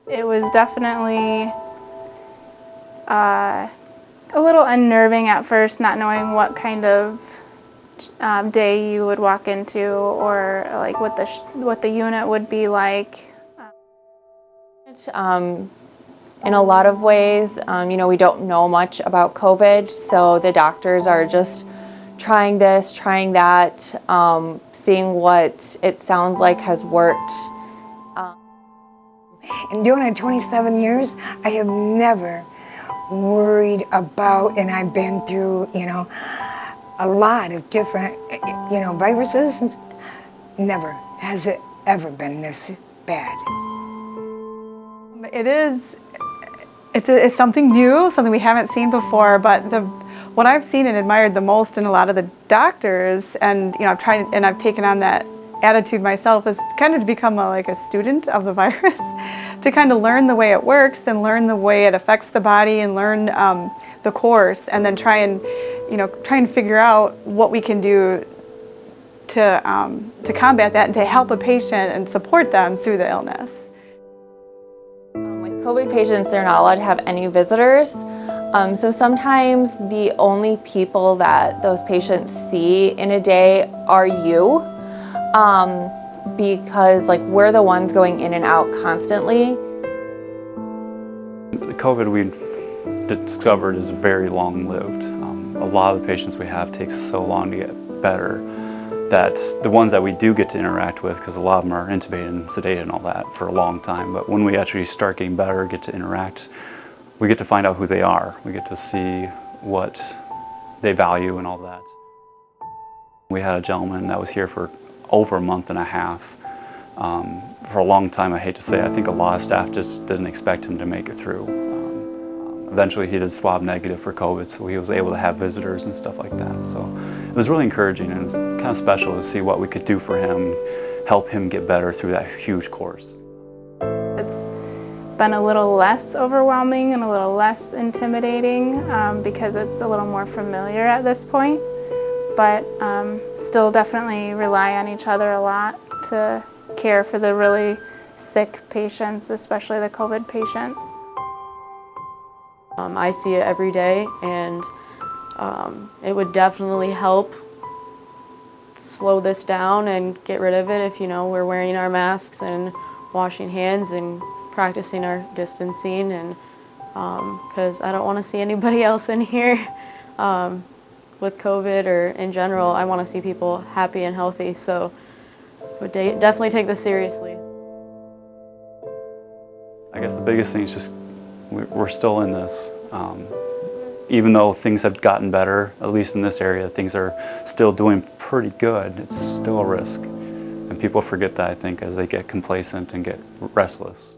It was definitely a little unnerving at first, not knowing what kind of day you would walk into, or like what the unit would be like. In a lot of ways, we don't know much about COVID, so the doctors are just trying this, trying that, seeing what it sounds like has worked. In doing it 27 years, I have never worried about, and I've been through, a lot of different, viruses. Never has it ever been this bad. It's something new, something we haven't seen before, but what I've seen and admired the most in a lot of the doctors, and I've taken on that attitude myself, is kind of to become like a student of the virus, to kind of learn the way it works and learn the way it affects the body and learn the course, and then try and figure out what we can do to combat that and to help a patient and support them through the illness. With COVID patients, they're not allowed to have any visitors. So sometimes the only people that those patients see in a day are you, because we're the ones going in and out constantly. The COVID we've discovered is very long-lived. A lot of the patients we have takes so long to get better that the ones that we do get to interact with, because a lot of them are intubated and sedated and all that for a long time, but when we actually start getting better, get to interact, we get to find out who they are. We get to see what they value and all that. We had a gentleman that was here for over a month and a half. For a long time, I hate to say, I think a lot of staff just didn't expect him to make it through. Eventually he did swab negative for COVID, so he was able to have visitors and stuff like that. So it was really encouraging, and it was kind of special to see what we could do for him, help him get better through that huge course. It's been a little less overwhelming and a little less intimidating because it's a little more familiar at this point, but still definitely rely on each other a lot to care for the really sick patients, especially the COVID patients. I see it every day, and it would definitely help slow this down and get rid of it if we're wearing our masks and washing hands and practicing our distancing, and because I don't want to see anybody else in here with COVID, or in general. I want to see people happy and healthy, so I would definitely take this seriously. I guess the biggest thing is just we're still in this. Even though things have gotten better, at least in this area, things are still doing pretty good. It's still a risk. And people forget that, I think, as they get complacent and get restless.